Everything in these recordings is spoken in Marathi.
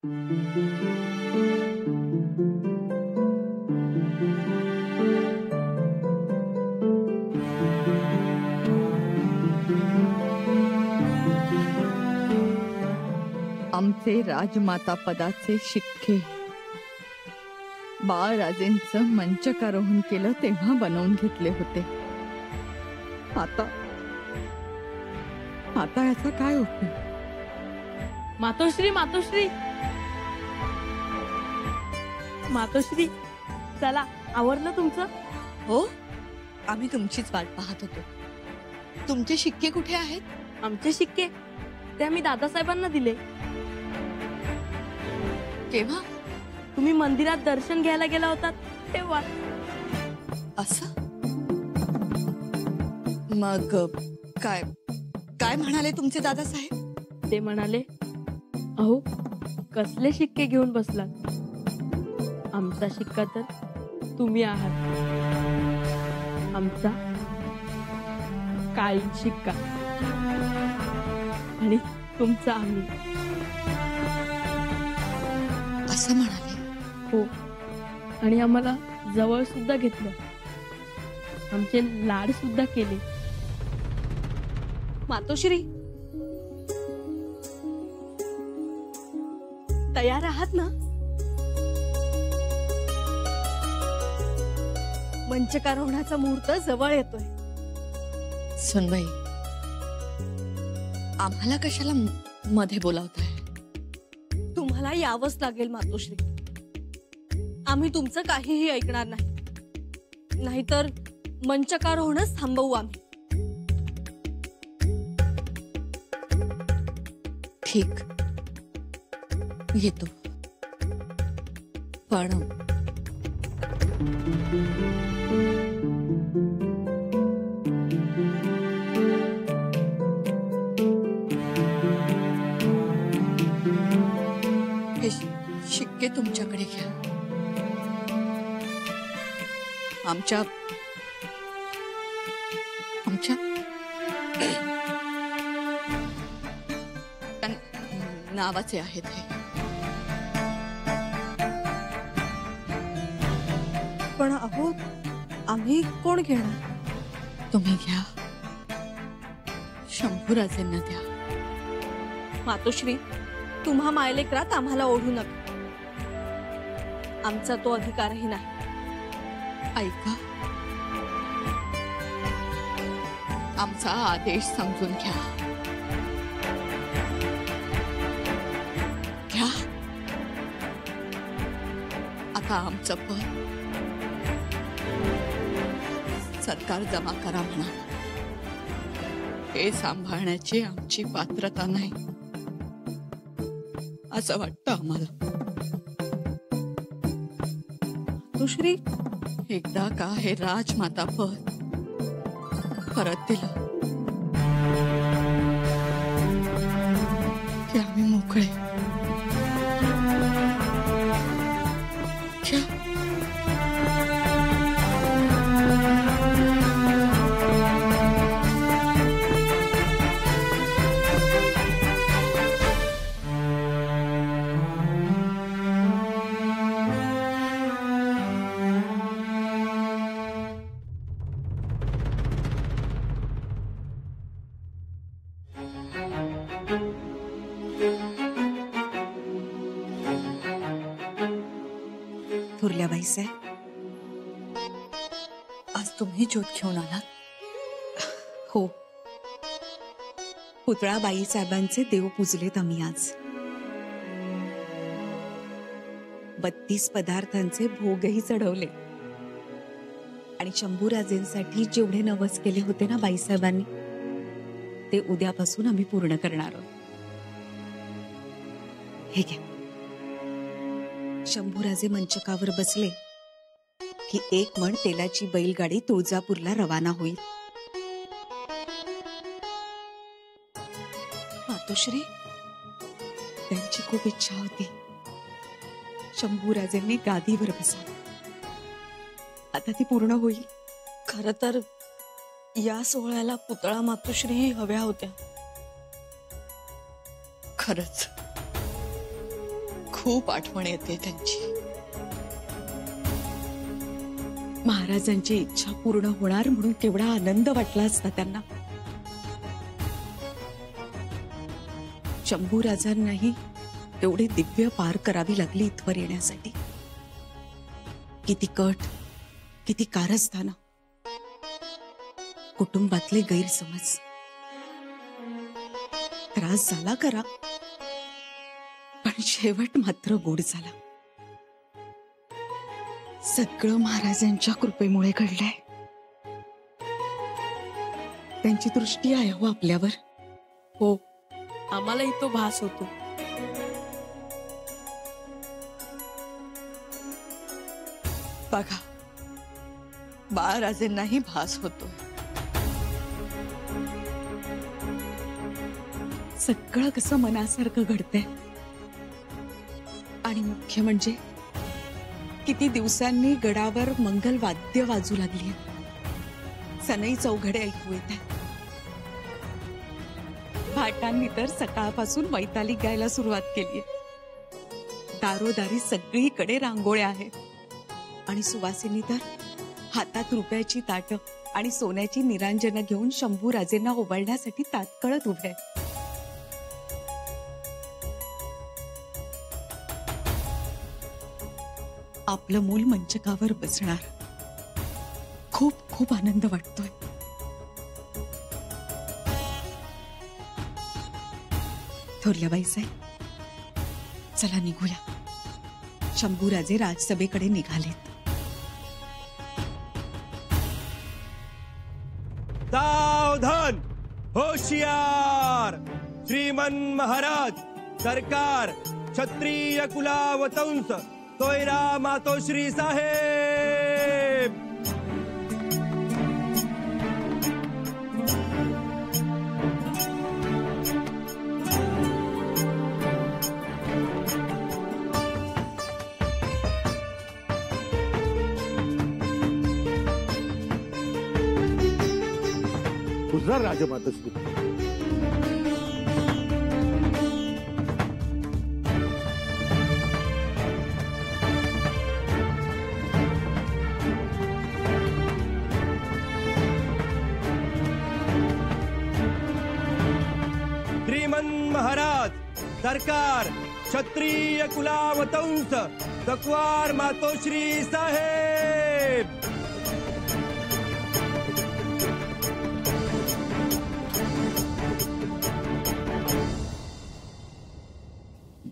आमचे राजमाता पदाचे शिक्के बाळराजेंचं मंचकारोहण केलं तेव्हा बनवून घेतले होते. आता आता याचा काय उपयोग? मातोश्री, मातोश्री, मातोश्री, चला आवरलं तुमचं? हो, आम्ही तुमचीच वाट पाहत होतो. तुमचे शिक्के कुठे आहेत? आमचे शिक्के ते आम्ही दादासाहेबांना दिले. केव्हा? तुम्ही मंदिरात दर्शन घ्यायला गेला होतात तेव्हा. असं? मग काय काय म्हणाले तुमचे दादासाहेब? ते म्हणाले, अहो कसले शिक्के घेऊन बसलात, आमचा शिक्का तर तुम्ही आहात, आमचा काळी शिक्का आणि तुमचा आम्ही. असं म्हणाले? हो, आणि आम्हाला जवळ सुद्धा घेतलं, आमचे लाड सुद्धा केले. मातोश्री, तयार आहात ना? मंचकारोहणाचा मुहूर्त जवळ येतोय. सुनबाई, आम्हाला कशाला मध्ये बोलावताय? तुम्हाला यावंच लागेल मातोश्री. आम्ही तुमचं काहीही ऐकणार नाही, नाहीतर मंचकारोहणच थांबवू आम्ही. ठीक, येतो, पण हे शिक्के तुमच्याकडे घ्या. आमच्या आमच्या नावाचे आहेत हे. पण अहो, आम्ही कोण घेणार? तुम्ही घ्या, शंभूराजेंना द्या. मातोश्री, तुम्हा मायलेकरात आम्हाला ओढू नका, आमचा तो अधिकारही नाही. ऐका, आमचा आदेश समजून घ्या. घ्या, आता आमचं पद सरकार जमा करा म्हणा. हे सांभाळण्याची आमची पात्रता नाही असं वाटतं आम्हाला. मातोश्री, एकदा का हे राजमाता पद परत दिलं की आम्ही मोकळे. थोरल्याबाई साहेब, आज तुम्ही ज्योत घेऊन आलात? हो, पुतळाबाई साहेबांचे देव पूजलेत आम्ही आज. 32 पदार्थांचे भोगही चढवले आणि शंभूराजेंसाठी जेवढे नवस केले होते ना बाईसाहेबांनी, ते उद्यापासून आम्ही पूर्ण करणार आहोत. हे घ्या. शंभूराजे मंचकावर बसले की एक मण तेलाची बैलगाडी तुळजापूरला रवाना होईल. मातोश्री, त्यांची खूप इच्छा होती शंभूराजेंनी गादीवर बसावं. आता ती पूर्ण होईल. खरं तर या सोहळ्याला पुतळा मातोश्रीही हव्या होत्या. खरंच खूप आठवण येते त्यांची. महाराजांची इच्छा पूर्ण होणार म्हणून केवढा आनंद वाटला असता त्यांना. शंभूराजांनाही एवढे दिव्य पार करावी लागली इथवर येण्यासाठी. किती कट, किती कारस्थानं, कुटुंबातले गैरसमज. त्रास झाला करा, पण शेवट मात्र गोड झाला. सगळं महाराजांच्या कृपेमुळे घडलंय. त्यांची दृष्टी आहे हो आपल्यावर. हो, आम्हालाही तो भास होतो. बघा, बाळराजेंनाही भास होतो. सगळं कसं मनासारखं घडतंय. आणि मुख्य म्हणजे किती दिवसांनी गडावर मंगल वाद्य वाजू लागली. सनई चौघडे ऐकू येत आहेत. भाटांनी तर सकाळपासून मैताली गायला सुरुवात केली. दारोदारी सगळीकडे रांगोळ्या आहेत. आणि सुवासिनी तर हातात रुपयाची ताटं आणि सोन्याची निरांजनं घेऊन शंभूराजेंना ओवाळण्यासाठी तात्कळत उभे आहेत. आपलं मूल मंचकावर बसणार. खूप खूप आनंद वाटतोय. थोरल्याबाई साहेब, चला निघूया. शंभूराजे राजसभेकडे निघालेत. सावधान, होशियार. श्रीमन महाराज, सरकार, क्षत्रिय कुलावतंस, सोयरा मातोश्री साहेब. गुजरात राजमातश्री. श्रीमन महाराज, सरकार, क्षत्रिय कुलावतंस, तकवार मातोश्री साहेब.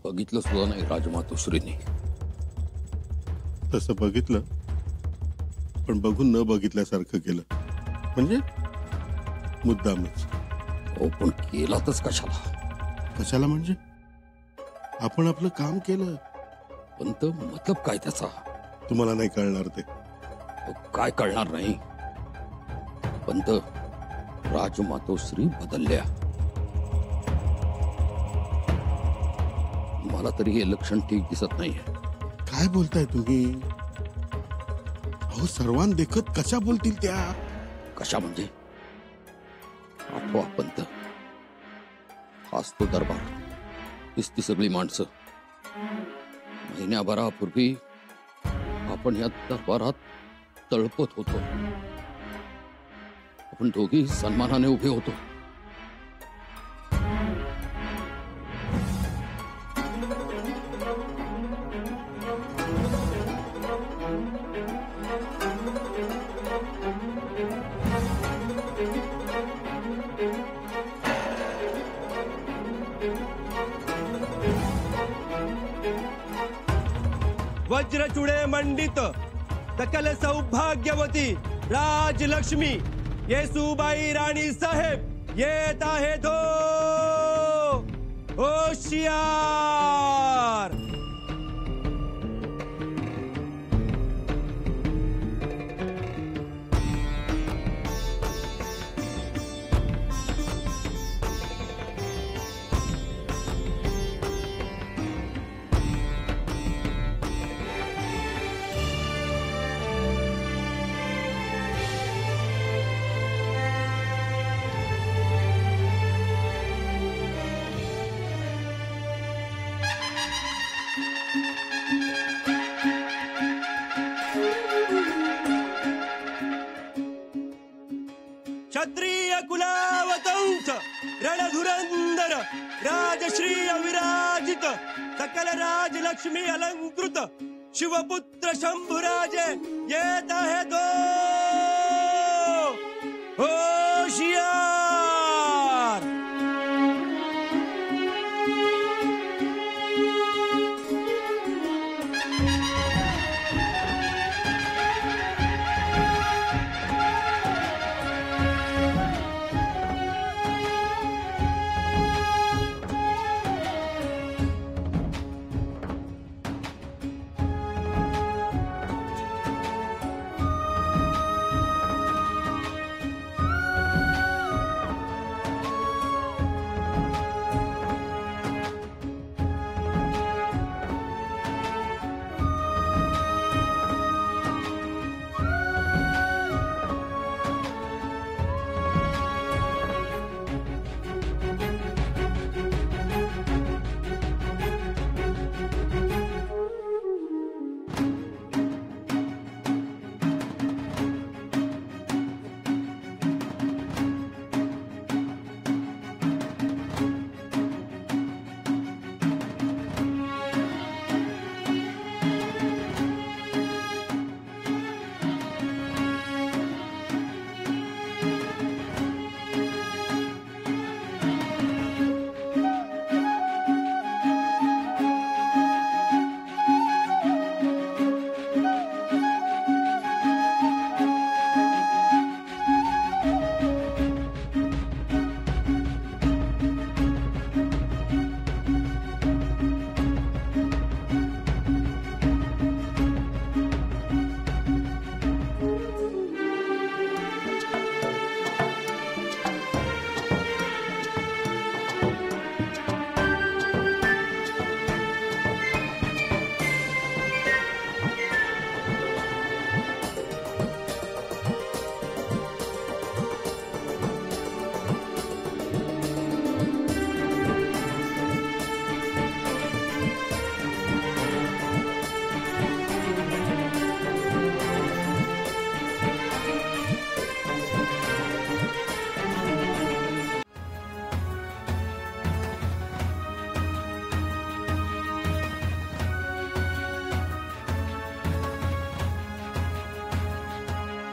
बघितलं सुद्धा नाही राजमातोश्रींनी. तसं बघितलं, पण बघून न बघितल्यासारखं केलं. म्हणजे मुद्दामच. हो, पण केलातच कशाला? कशाला म्हणजे? आपण आपलं काम केलं. पण तो मतलब काय त्याचा? तुम्हाला नाही कळणार ते. अहो, काय कळणार नाही? पण तो राजमातोश्री बदलल्या. मला तरी हे लक्षण ठीक दिसत नाहीये. काय बोलताय तुम्ही? अहो, सर्वांना देखत कशा बोलतील त्या? कशा म्हणजे? आठवा पंत, हाच तो दरबार, हीच ती सगळी माणसं. महिन्याभरापूर्वी आपण या दरबारात तळपत होतो. आपण दोघी सन्मानाने उभे होतो. वज्रचुडे मंडित, सकल सौभाग्यवती राजलक्ष्मी येसुबाई राणी साहेब येत आहेत हो. होशियार. सकल राजलक्ष्मी अलंकृत शिवपुत्र शंभुराजे येत आहे तो होशियार.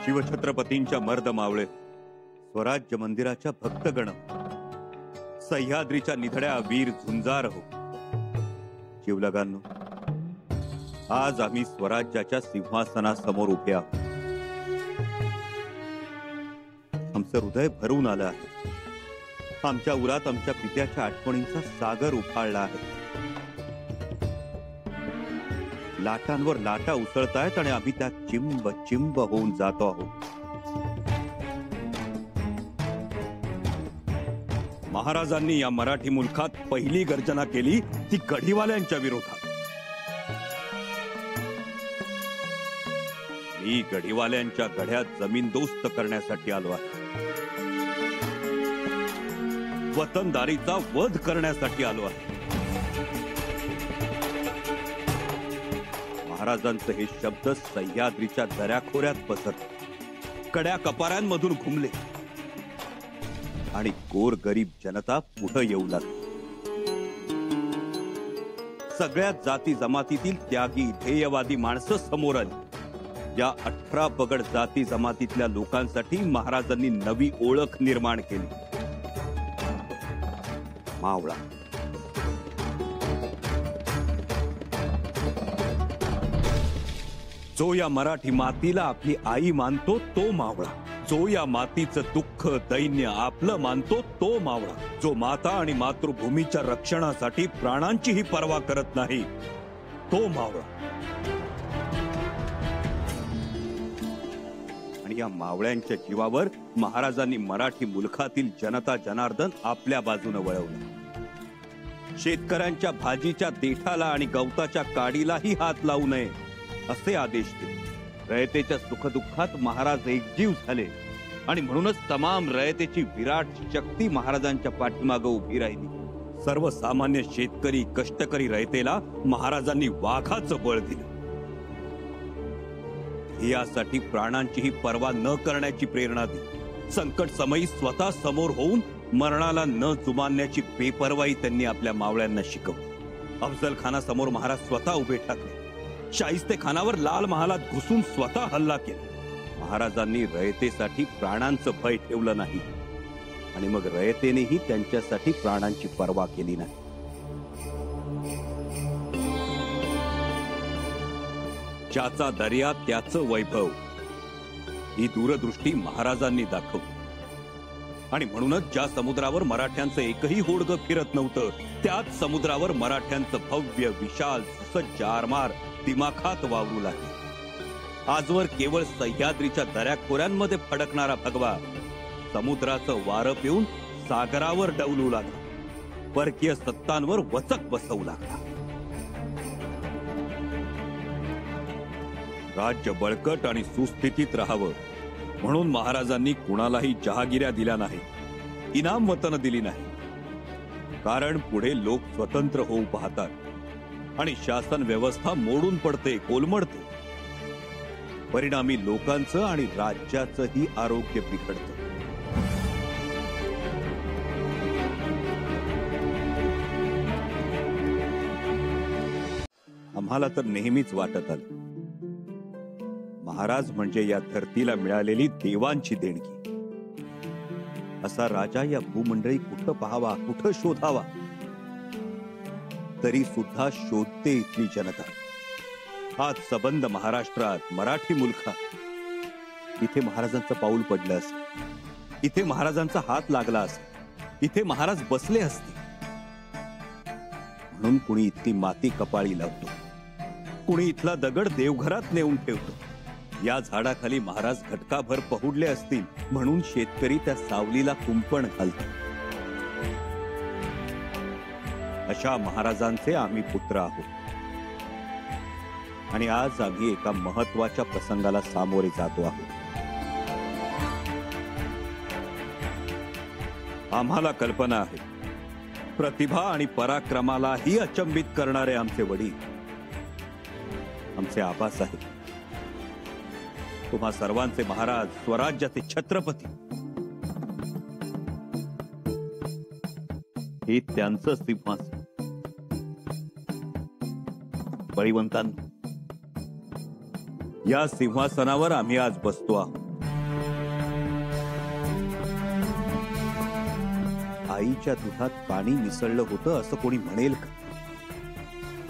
शिवछत्रपतींच्या मर्द मावळे, स्वराज्य मंदिराच्या भक्तगण, सह्याद्रीच्या निधड्या वीर झुंजार हो. जीवलगांनो, आज आम्ही स्वराज्याच्या सिंहासनासमोर उभे आहोत. आमचं हृदय भरून आलं आहे. आमच्या उरात आमच्या पित्याच्या आठवणींचा सागर उफाळला आहे. लाटांवर लाटा उसळतायत आणि आम्ही त्यात चिंब चिंब होऊन जातो आहोत. महाराजांनी या मराठी मुलखात पहिली गर्जना केली ती गढीवाल्यांच्या विरोधात. मी गढीवाल्यांच्या गढ्यात जमीनदोस्त करण्यासाठी आलो आहे. वतनदारीचा वध करण्यासाठी आलो आहे. महाराजांचे हे शब्द सह्याद्रीच्या दऱ्याखोऱ्यात पसरले, कड्या कपाऱ्यांमधून घुमले आणि गोरगरीब जनता पुढे येऊ लागली. सगळ्या जाती जमातीतील त्यागी ध्येयवादी माणसं समोर आली. या 18 पगड जाती जमातीतल्या लोकांसाठी महाराजांनी नवी ओळख निर्माण केली, मावळा. जो या मराठी मातीला आपली आई मानतो तो मावळा. जो या मातीचं दुःख दैन्य आपलं मानतो तो मावळा. जो माता आणि मातृभूमीच्या रक्षणासाठी प्राणांचीही पर्वा करत नाही तो मावळा. आणि या मावळ्यांच्या जीवावर महाराजांनी मराठी मुलखातील जनता जनार्दन आपल्या बाजूने वळवलं. शेतकऱ्यांच्या भाजीच्या देठाला आणि गवताच्या काडीलाही हात लावू नये असे आदेश दिले. रयतेच्या सुखदुःखात महाराज एकजीव झाले आणि म्हणूनच तमाम रयतेची विराट शक्ती महाराजांच्या पाठीमागे उभी राहिली. सर्वसामान्य शेतकरी कष्टकरी रयतेला महाराजांनी वाघाचं बळ दिलं. यासाठी प्राणांचीही पर्वा न करण्याची प्रेरणा दिली. संकट समयी स्वतः समोर होऊन मरणाला न जुमानण्याची बेपर्वाई त्यांनी आपल्या मावळ्यांना शिकवली. अफजल खानासमोर महाराज स्वतः उभे ठाकले. शाहिस्ते खानावर लाल महालात घुसून स्वतः हल्ला केला. महाराजांनी रयतेसाठी प्राणांचं भय ठेवलं नाही आणि मग रयतेनेही त्यांच्यासाठी प्राणांची पर्वा केली नाही. ज्याचा दर्या त्याचं वैभव ही दूरदृष्टी महाराजांनी दाखवली. आणि म्हणूनच ज्या समुद्रावर मराठ्यांचं एकही होडगं फिरत नव्हतं, त्याच समुद्रावर मराठ्यांचं भव्य विशाल सुसज्ज आरमार दिमाखात वावरू लागले. आजवर केवळ सह्याद्रीच्या दऱ्याखोऱ्यांमध्ये फडकणारा भगवा समुद्राचं वारं पिऊन सागरावर डवलू लागला. परकीय सत्तांवर वचक बसवू लागला. राज्य बळकट आणि सुस्थितीत राहावं म्हणून महाराजांनी कुणालाही जहागिऱ्या दिल्या नाही, इनाम वतन दिली नाही. कारण पुढे लोक स्वतंत्र होऊ पाहतात आणि शासन व्यवस्था मोडून पडते, कोलमडते. परिणामी लोकांचं आणि राज्याचंही आरोग्य बिघडतं. आम्हाला तर नेहमीच वाटत आलं महाराज म्हणजे या धरतीला मिळालेली देवांची देणगी. असा राजा या भूमंडळी कुठं पाहावा, कुठं शोधावा, तरी सुद्धा शोधते इथली जनता. आज सबंध महाराष्ट्रात, मराठी मुलखात इथे महाराजांचं पाऊल पडलं असेल, इथे महाराजांचा हात लागला असेल, इथे महाराज बसले असते म्हणून कुणी इथली माती कपाळी लावतो, कुणी इथला दगड देवघरात नेऊन ठेवतो. या झाडाखाली महाराज घटकाभर पहुडले असतील म्हणून शेतकरी त्या सावलीला कुंपण घालतात. अशा महाराजांचे आम्ही पुत्र आहोत आणि आज आम्ही एका महत्वाच्या प्रसंगाला सामोरे जातो आहोत. आम्हाला कल्पना आहे, प्रतिभा आणि पराक्रमालाही अचंबित करणारे आमचे वडील, आमचे आबासाहेब, तुम्हा सर्वांचे महाराज, स्वराज्याचे छत्रपती, हे त्यांचं सिंहासन. बळीवंतांनो, या सिंहासनावर आम्ही आज बसतो आहोत. आईच्या दुधात पाणी मिसळलं होतं असं कोणी म्हणेल का?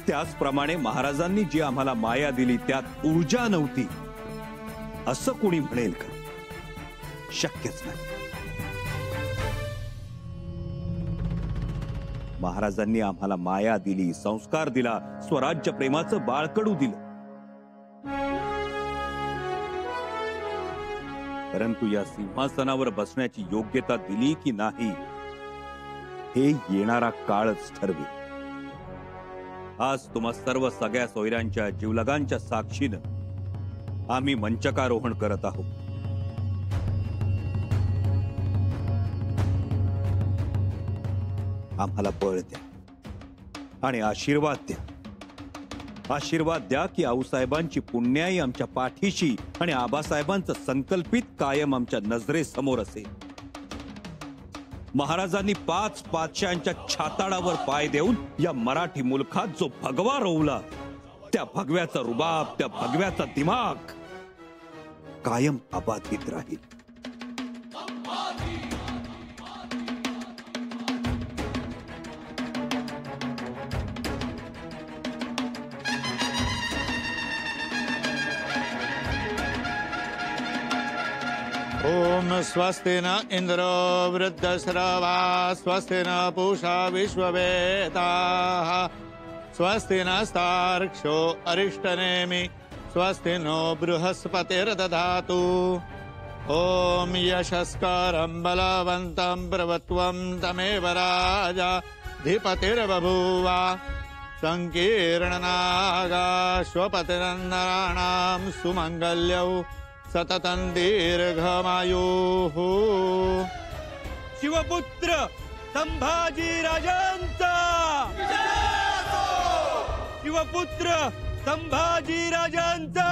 त्याचप्रमाणे महाराजांनी जी आम्हाला माया दिली त्यात ऊर्जा नव्हती असं कोणी म्हणेल का? शक्यच नाही. महाराजांनी आम्हाला माया दिली, संस्कार दिला, स्वराज्य प्रेमाचं बाळकडू दिलं. परंतु या सिंहासनावर बसण्याची योग्यता दिली की नाही हे येणारा काळच ठरवेल. आज तुम्हा सर्व सगळ्या सोयऱ्यांच्या, जीवलगांच्या साक्षीनं आम्ही मंचकारोहण करत आहोत. आम्हाला बळ द्या आणि आशीर्वाद द्या. आशीर्वाद द्या की आऊसाहेबांची पुण्याई आमच्या पाठीशी आणि आबासाहेबांचं संकल्पित कायम आमच्या नजरेसमोर असेल. महाराजांनी 5 पातशांच्या छाताडावर पाय देऊन या मराठी मुलखात जो भगवा रोवला, त्या भगव्याचा रुबाब, त्या भगव्याचा दिमाग कायम अबाधित राहील. ओम स्वस्ति न इंद्रो वृद्धश्रवा स्वस्ति न पूषा विश्ववेदाः स्वस्ति नस्तार्क्ष्यो अरिष्टनेमि स्वस्ति नो बृहस्पतिर्दधातु. ओम यशस्करं बलवन्तं प्रभुत्वं तमेव राजा धिपतिर्बभूव. संकीर्णनागाश्वपतिर्नराणां सुमङ्गल्यौ सततं दीर्घमायुः. शिवपुत्र संभाजी राजांचा, शिवपुत्र संभाजी राजांचा.